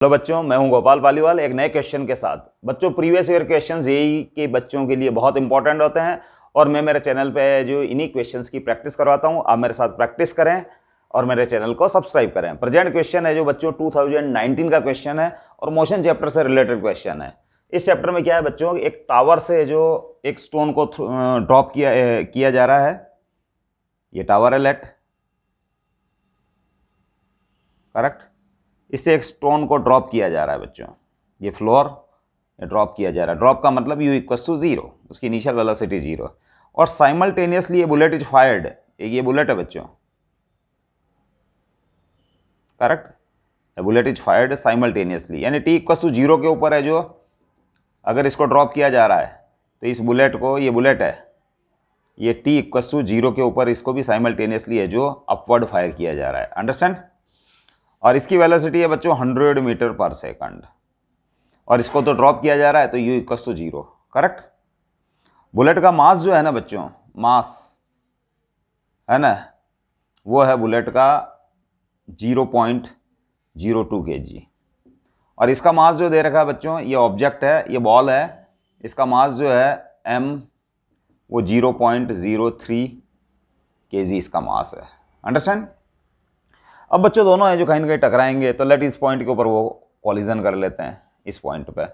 Hello बच्चों, मैं हूं गोपाल पालीवाल एक नए क्वेश्चन के साथ। बच्चों, प्रीवियस ईयर क्वेश्चंस जेईई के बच्चों के लिए बहुत इंपॉर्टेंट होते हैं और मैं मेरे चैनल पे जो इन्हीं क्वेश्चंस की प्रैक्टिस करवाता हूं। आप मेरे साथ प्रैक्टिस करें और मेरे चैनल को सब्सक्राइब करें। प्रेजेंट क्वेश्चन है जो बच्चों 2019 का क्वेश्चन है और मोशन चैप्टर से रिलेटेड क्वेश्चन है। इस चैप्टर में क्या है बच्चों, एक टावर से जो एक स्टोन को ड्रॉप किया जा रहा है। ये टावर है, लेट करेक्ट। इससे एक स्टोन को ड्रॉप किया जा रहा है बच्चों, ये फ्लोर ड्रॉप किया जा रहा है। ड्रॉप का मतलब u इक्वल्स टू 0, उसकी इनिशियल वेलोसिटी 0 और साइमल्टेनियसली ये बुलेट इज फायर्ड। ये बुलेट है बच्चों, correct. Bullet is fired simultaneously, यानी t इक्वल्स टू 0 के ऊपर है जो अगर इसको ड्रॉप किया जा रहा है तो इस बुलेट को, ये बुलेट है, ये t इक्वल्स टू 0 के ऊपर इसको भी साइमल्टेनियसली है जो अपवर्ड फायर किया जा रहा है। अंडरस्टैंड। और इसकी वेलोसिटी है बच्चों 100 मीटर पर सेकंड और इसको तो ड्रॉप किया जा रहा है तो u equals to 0, correct. Bullet का मास जो है ना बच्चों, मास है ना, वो है बुलेट का 0.02 kg और इसका मास जो दे रखा है बच्चों, ये ऑब्जेक्ट है, ये बॉल है, इसका मास जो है m, वो 0.03 kg इसका मास है। अंडरस्टैंड। अब बच्चों दोनों हैं जो कहीं ना कहीं टकराएंगे तो लेट इस पॉइंट के ऊपर वो कॉलिजन कर लेते हैं इस पॉइंट पे,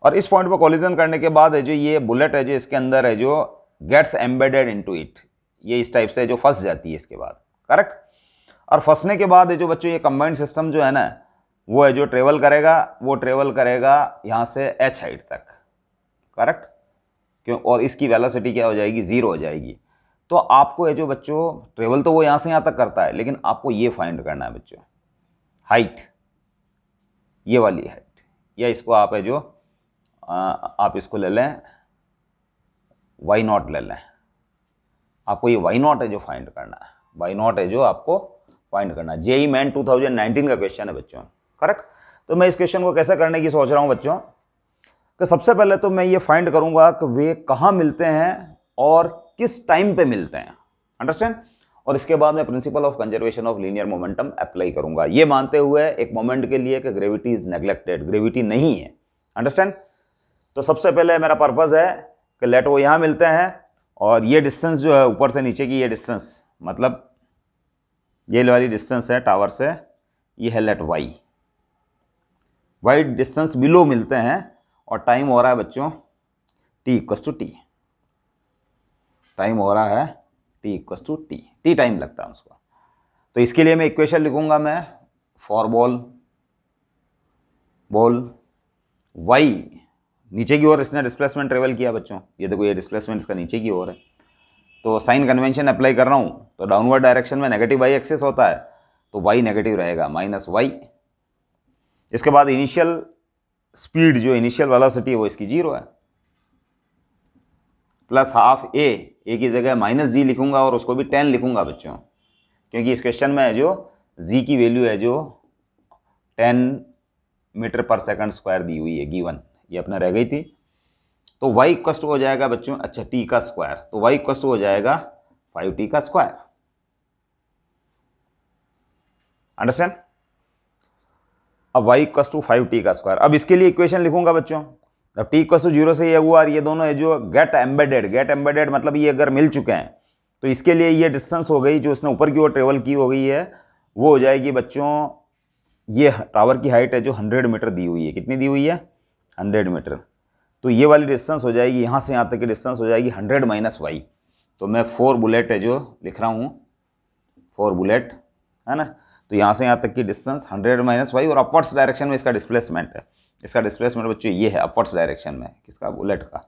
और इस पॉइंट पे कॉलिजन करने के बाद है जो ये बुलेट है जो इसके अंदर है जो गेट्स एम्बेडेड इनटू इट, ये इस टाइप से जो फंस जाती है इसके बाद, करेक्ट। और फंसने के बाद है जो बच्चों ये कंबाइंड सिस्टम जो है ना, वो है जो ट्रेवल करेगा यहाँ से h हाइट तक, करेक्ट। क्यों? और इसकी वेलोसिटी क्या हो जाएगी, 0 हो जाएगी। तो आपको ये जो बच्चों ट्रेवल तो वो यहाँ से यहाँ तक करता है, लेकिन आपको ये फाइंड करना है बच्चों, हाइट, ये वाली हाइट, या इसको आप है जो आप इसको ले लें y0 ले लें। आपको ये y0 है जो फाइंड करना है, y0 है जो आपको फाइंड करना है। जेईई मेन 2019 का क्वेश्चन है बच्चों, करेक्ट। तो मैं इस क्वेश्चन को कैसे करने की सोच रहा हूँ बच्चों, कि सबसे पहले तो मैं ये फाइंड करूंगा कि वे कहाँ मिलते हैं और किस टाइम पे मिलते हैं। अंडरस्टैंड। और इसके बाद मैं principle of conservation of linear momentum apply करूंगा, ये मानते हुए एक मोमेंट के लिए कि ग्रेविटी इज नेग्लेक्टेड, ग्रेविटी नहीं है। अंडरस्टैंड। तो सबसे पहले मेरा पर्पस है कि लेट वो यहाँ मिलते हैं और ये डिस्टेंस जो है ऊपर से नीचे की, ये डिस्टेंस मतलब ये वाली डिस्टेंस है टावर से, ये है लेट वाई डिस्टेंस बिलो मिलते हैं और टाइम हो रहा है बच्चों t equals to t, time हो रहा है t equals to t, t time लगता है उसको। तो इसके लिए मैं इक्वेशन लिखूंगा मैं, फॉर बॉल y नीचे की ओर इसने डिस्प्लेसमेंट ट्रेवल किया बच्चों, ये देखो ये डिस्प्लेसमेंट इसका नीचे की ओर है, तो साइन कन्वेंशन अप्लाई कर रहा हूँ तो डाउनवर्ड डायरेक्शन में नेगेटिव y एक्सिस होता है तो y नेगेटिव रहेगा, -y। इसके बाद इनिशियल स्पीड जो इनिशियल वेलोसिटी है वो इसकी 0 है, प्लस हाफ ए की जगह -g लिखूंगा और उसको भी 10 लिखूंगा बच्चों, क्योंकि इस क्वेश्चन में है जो g की वैल्यू है जो 10 मीटर पर सेकंड स्क्वायर दी हुई है, गिवन, ये अपना रह गई थी। तो y इक्वल्स टू हो जाएगा बच्चों, अच्छा t का स्क्वायर, तो y इक्वल्स टू हो जाएगा 5t का स्क्वायर। अंडरस्टैंड। अब y इक्वल्स टू 5t का स्क्वायर, अब इसके लिए इक्वेशन लिखूंगा बच्चों। अब t इक्वल्स टू 0 से ये हुआ और ये दोनों है जो गेट एम्बेडेड मतलब ये अगर मिल चुके हैं तो इसके लिए ये डिस्टेंस हो गई जो उसने ऊपर की ओर ट्रेवल की हो गई है, वो हो जाएगी बच्चों, ये टावर की हाइट है जो 100 मीटर दी हुई है, कितनी दी हुई है, 100 मीटर। तो ये वाली डिस्टेंस हो जाएगी, यहाँ से यहाँ तक की डिस्टेंस हो जाएगी 100 माइनस y। तो मैं 4 बुलेट है जो लिख रहा हूँ, 4 बुलेट है ना, तो यहाँ से यहाँ तक की डिस्टेंस 100 माइनस y और अपवर्ड्स डायरेक्शन में इसका डिस्प्लेसमेंट है। इसका डिस्प्लेसमेंट बच्चों ये है अपवर्ड्स डायरेक्शन में, किसका, बुलेट का।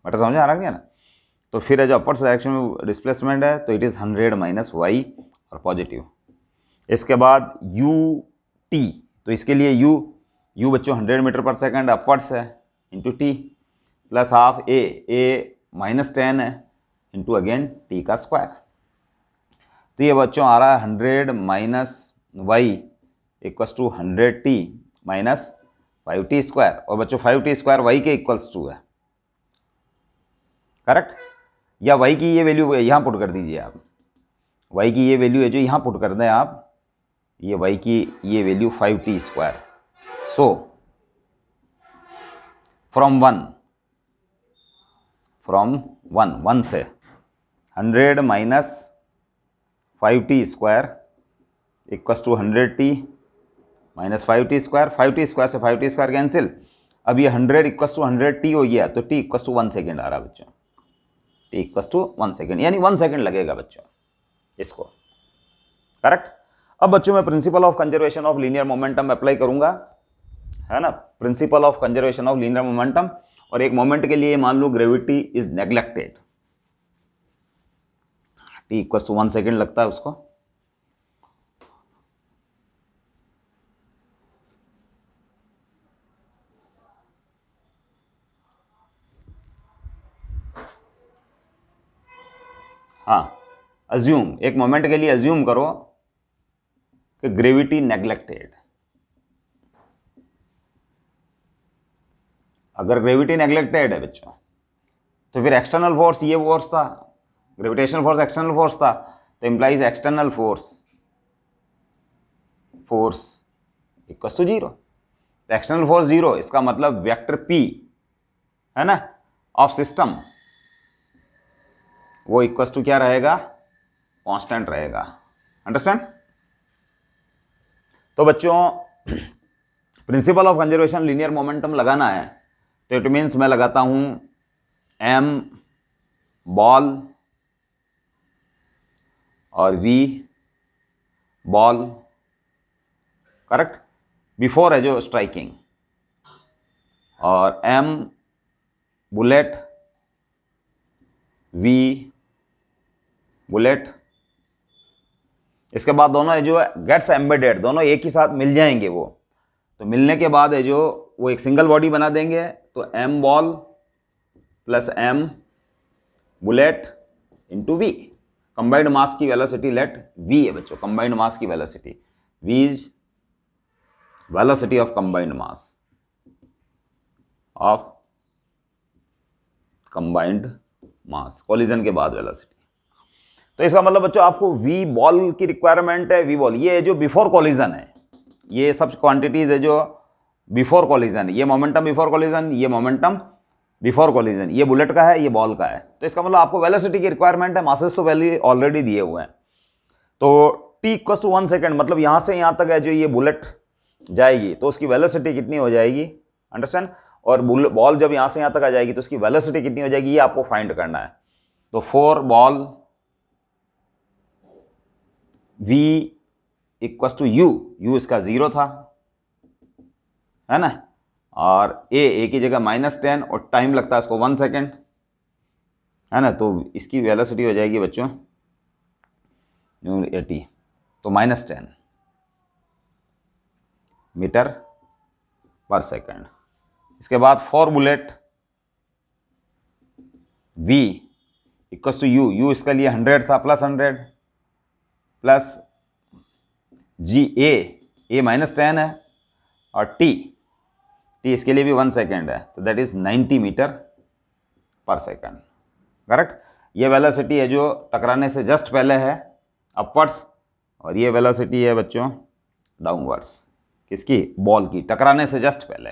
बट समझ आ रहा है ना। तो फिर है जो अपवर्ड्स डायरेक्शन में डिस्प्लेसमेंट है तो इट इज़ 100 माइनस y और पॉजिटिव। इसके बाद ut, तो इसके लिए u बच्चों 100 मीटर पर सेकंड अपवर्ड्स है into t, plus half a -10 है इंटू अगेन t का स्क्वायर। तो ये बच्चों आ रहा है 100 minus y equals to 100t minus 5t square, और बच्चों 5t स्क्वायर y के इक्वल्स टू है, करेक्ट। या y की ये वैल्यू यहाँ पुट कर दीजिए आप, y की ये वैल्यू है जो यहाँ पुट कर दें आप, ये y की ये value 5t square so from one से 100 minus 5t square equals to 100t minus 5t square, 5t square से 5t स्क्वायर कैंसिल। अब ये 100 इक्वस टू 100t हो गया, तो t इक्वस टू 1 सेकेंड आ रहा बच्चों, t इक्वस टू 1 सेकेंड, यानी 1 सेकेंड लगेगा बच्चों इसको, करेक्ट। अब बच्चों मैं principle of conservation of linear momentum apply करूंगा, है ना, principle of conservation of linear momentum. और एक मोमेंट के लिए मान लो gravity is neglected, t equals to 1 second लगता है उसको। हाँ, अज्यूम, एक मोमेंट के लिए अज्यूम करो कि ग्रेविटी नेग्लेक्टेड। अगर ग्रेविटी नेग्लेक्टेड है बच्चों, तो फिर एक्सटर्नल फोर्स, ये फोर्स था, ग्रेविटेशनल फोर्स एक्सटर्नल फोर्स था, तो implies external force equal to 0। External force 0, इसका मतलब वेक्टर p, है ना, ऑफ सिस्टम, वो इक्वल टू क्या रहेगा, कांस्टेंट रहेगा। अंडरस्टैंड। तो बच्चों principle of conservation linear momentum लगाना है, तो इट मीन्स मैं लगाता हूं m बॉल और v बॉल, करेक्ट, बिफोर है जो स्ट्राइकिंग, और m बुलेट, v बुलेट। इसके बाद दोनों है जो गेट्स एम्बेडेड, दोनों एक ही साथ मिल जाएंगे वो, तो मिलने के बाद है जो वो एक सिंगल बॉडी बना देंगे, तो m ball plus m bullet into v। Combined mass की वेलोसिटी लेट v है बच्चों, कंबाइंड मास की velocity, v is velocity of combined mass of combined mass, collision के बाद वेलोसिटी। तो इसका मतलब बच्चों आपको v बॉल की रिक्वायरमेंट है, v बॉल ये जो बिफोर कोलिजन है, ये सब क्वांटिटीज है जो बिफोर कोलिजन, ये मोमेंटम बिफोर कोलिजन, ये मोमेंटम बिफोर कोलिजन, ये बुलेट का है, ये बॉल का है। तो इसका मतलब आपको वेलोसिटी की रिक्वायरमेंट है, मासेस तो पहले ऑलरेडी दिए हुए हैं। तो t इक्वल टू 1 सेकेंड, मतलब यहां से यहां तक है जो ये बुलेट जाएगी, तो उसकी वेलोसिटी कितनी हो जाएगी, अंडरस्टैंड। और बॉल जब यहां से यहां तक आ जाएगी तो उसकी वेलोसिटी कितनी हो जाएगी, ये आपको फाइंड करना है। तो 4 ball v equal to u इसका 0 था, है ना, और a की जगह -10, और टाइम लगता है इसको 1 सेकेंड, है ना, तो इसकी वेलोसिटी हो जाएगी बच्चों 80, तो -10 मीटर पर सेकेंड। इसके बाद 4 bullet v equal to u इसके लिए 100 था, प्लस 100 प्लस g a -10 है, और t इसके लिए भी 1 सेकेंड है, तो दैट इज 90 मीटर पर सेकेंड, करेक्ट। ये वेलोसिटी है जो टकराने से जस्ट पहले है अपवर्ड्स, और ये वेलोसिटी है बच्चों डाउनवर्ड्स, किसकी, बॉल की, टकराने से जस्ट पहले,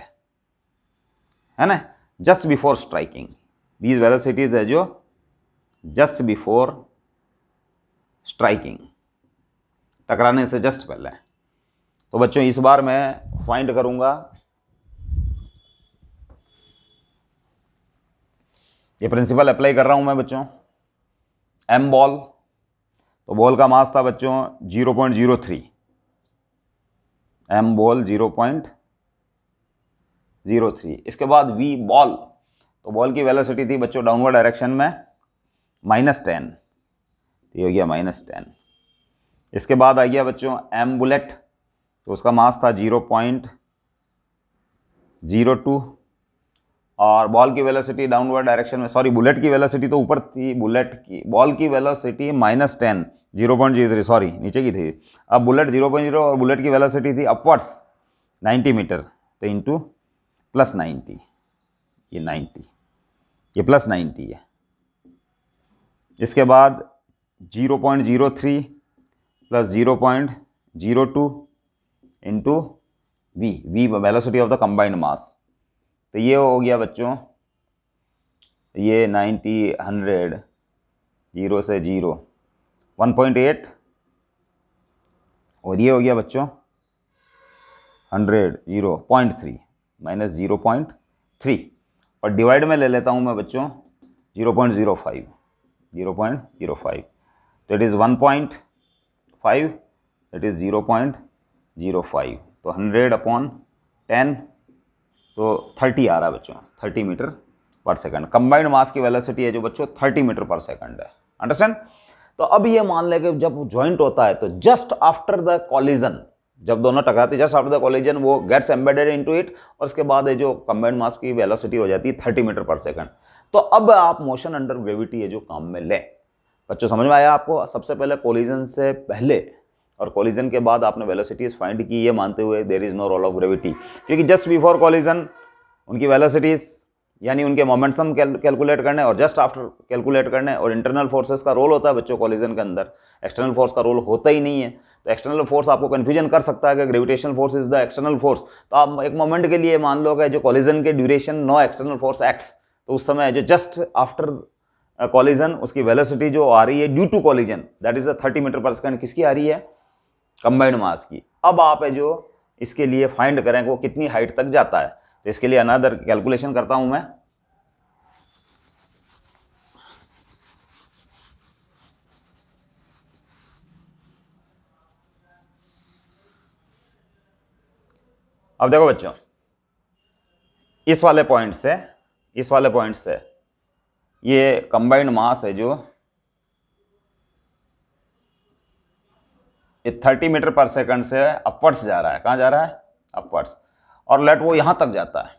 है ना, just before striking. These velocities है जो जस्ट बिफोर स्ट्राइकिंग, टकराने से जस्ट पहले। तो बच्चों इस बार मैं फाइंड करूंगा, ये प्रिंसिपल अप्लाई कर रहा हूं मैं बच्चों, m बॉल, तो बॉल का मास था बच्चों 0.03, m बॉल 0.03। इसके बाद v बॉल, तो बॉल की वेलोसिटी थी बच्चों डाउनवर्ड डायरेक्शन में -10, तो ये हो गया -10। इसके बाद आ गया बच्चों m बुलेट, तो उसका मास था 0.02, और बॉल की वेलोसिटी डाउनवर्ड डायरेक्शन में, सॉरी बुलेट की वेलोसिटी तो ऊपर थी, बॉल की वेलोसिटी -10, 0.03, सॉरी नीचे की थी। अब बुलेट 0.0 और बुलेट की वेलोसिटी थी अपवर्ड्स 90 मीटर, तो इंटू प्लस 90, ये 90, ये प्लस 90 है। इसके बाद 0.03 plus 0.02 into v velocity of the combined mass. तो ये हो गया बच्चों, ये 90 100 0 से 0 1.8, और ये हो गया बच्चों 100 0.3 माइनस 0.3, और डिवाइड में ले लेता हूँ मैं बच्चों 0.05 0.05, तो इट इज़ 1.5, इट इज़ 0.05, तो 100/10, तो 30 आ रहा है बच्चों, 30 मीटर पर सेकंड। कंबाइंड मास की वेलोसिटी है जो बच्चों 30 मीटर पर सेकंड है। अंडरस्टैंड? तो अब ये मान ले कि जब ज्वाइंट होता है तो जस्ट आफ्टर द कॉलिजन, जब दोनों टकराते हैं, जस्ट आफ्टर द कॉलिजन वो गेट्स एम्बेडेड इनटू इट, और उसके बाद है जो कंबाइंड मास की वेलोसिटी हो जाती है 30 मीटर पर सेकंड। तो अब आप मोशन अंडर ग्रेविटी है जो काम में लें। बच्चों समझ में आया आपको? सबसे पहले कॉलिजन से पहले और कॉलिजन के बाद आपने वेलोसिटीज फाइंड की, ये मानते हुए there is no role of gravity, क्योंकि जस्ट बिफोर कॉलिजन उनकी वेलोसिटीज यानी उनके मोमेंटम कैलकुलेट करने और जस्ट आफ्टर कैलकुलेट करने, और इंटरनल फोर्सेस का रोल होता है बच्चों कॉलिजन के अंदर, एक्सटर्नल फोर्स का रोल होता ही नहीं है। तो एक्सटर्नल फोर्स आपको कन्फ्यूजन कर सकता है कि gravitational force is the external force, तो आप एक मोमेंट के लिए मान लो कि जो कॉलिजन के duration no external force acts, तो उस समय जो जस्ट आफ्टर कॉलिजन उसकी वेलोसिटी जो आ रही है due to collision, that is 30 metre पर सेकंड, किसकी आ रही है? कंबाइंड मास की। अब आप है जो इसके लिए फाइंड करें वो कितनी हाइट तक जाता है, तो इसके लिए अनदर कैलकुलेशन करता हूं मैं। अब देखो बच्चों, इस वाले पॉइंट से ये कंबाइंड मास है जो ये 30 मीटर पर सेकंड से अपवर्ड्स जा रहा है। कहाँ जा रहा है? अपवर्ड्स। और लेट वो यहाँ तक जाता है,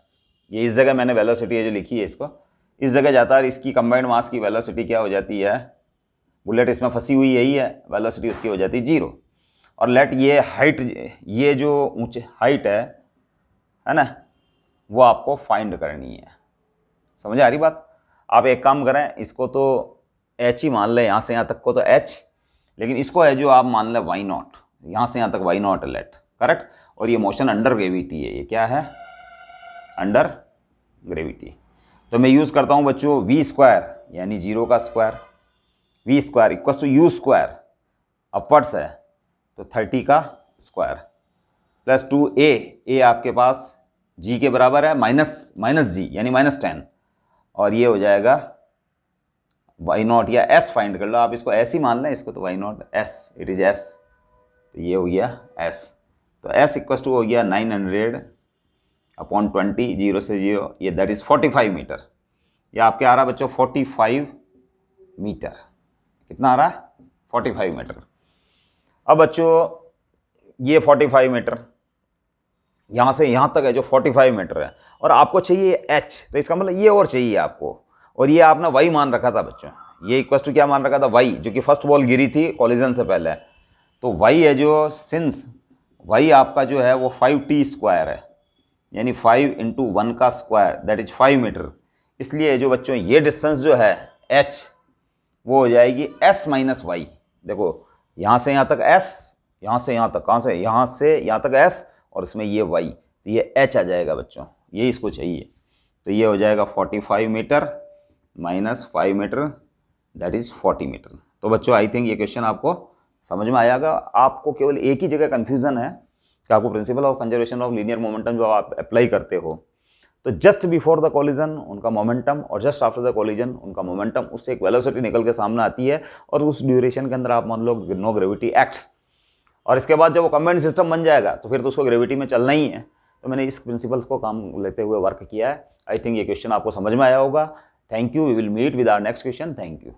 ये इस जगह मैंने वेलोसिटी है जो लिखी है इसको, इस जगह जाता है, इसकी कंबाइंड मास की वेलोसिटी क्या हो जाती है? बुलेट इसमें फंसी हुई यही है, वेलोसिटी उसकी हो जाती है 0। और लेट ये हाइट, ये जो ऊंचे हाइट है ना, वो आपको फाइंड करनी है। समझ आ रही बात? आप एक काम करें, इसको तो h ही मान लें, यहाँ से यहाँ तक को तो h, लेकिन इसको है जो आप मान लें y0, यहाँ से यहाँ तक y0 लेट, करेक्ट। और ये मोशन अंडर ग्रेविटी है, ये क्या है? Under gravity. तो मैं यूज़ करता हूँ बच्चों v² यानी 0 का square, v² equals to u², upwards है तो 30 का स्क्वायर, प्लस 2a आपके पास g के बराबर है, माइनस g यानी -10, और ये हो जाएगा y0 या s फाइंड कर लो, आप इसको s ही मान लें, इसको तो y0 s, it is s, तो ये हो गया s। तो s इक्वल्स टू हो गया 900/20, 0 से 0, ये दैट इज 45 मीटर। ये आपके आ रहा बच्चों 45 मीटर। कितना आ रहा है? 45 मीटर। अब बच्चों ये 45 मीटर यहाँ से यहाँ तक है जो 45 मीटर है, और आपको चाहिए h, तो इसका मतलब ये और चाहिए आपको, और ये आपने y मान रखा था बच्चों, ये इक्वल टू क्या मान रखा था? y, जो कि फर्स्ट बॉल गिरी थी कॉलिजन से पहले। तो y है जो, सिंस y आपका जो है वो 5t² है, यानी 5 × 1 का स्क्वायर, दैट इज 5 मीटर। इसलिए जो बच्चों ये डिस्टेंस जो है h, वो हो जाएगी s माइनस y। देखो यहाँ से यहाँ तक s, यहाँ से यहाँ तक, कहाँ से? यहाँ से यहाँ तक s, और इसमें ये y, तो ये h आ जाएगा बच्चों, ये इसको चाहिए। तो ये हो जाएगा 45 metre minus 5 metre, that is 40 metre. तो बच्चों आई थिंक ये क्वेश्चन आपको समझ में आएगा। आपको केवल एक ही जगह कन्फ्यूज़न है कि आपको principal of conservation of linear momentum जो आप अप्लाई करते हो, तो जस्ट बिफोर द कॉलिजन उनका मोमेंटम और जस्ट आफ्टर द कॉलिजन उनका मोमेंटम, उससे एक वेलोसिटी निकल के सामने आती है, और उस ड्यूरेशन के अंदर आप मान लो नो ग्रेविटी एक्ट्स, और इसके बाद जब वो कंबाइंड सिस्टम बन जाएगा तो फिर तो उसको ग्रेविटी में चलना ही है। तो मैंने इस प्रिंसिपल्स को काम लेते हुए वर्क किया है। आई थिंक ये क्वेश्चन आपको समझ में आया होगा। Thank you. We will meet with our next question. Thank you.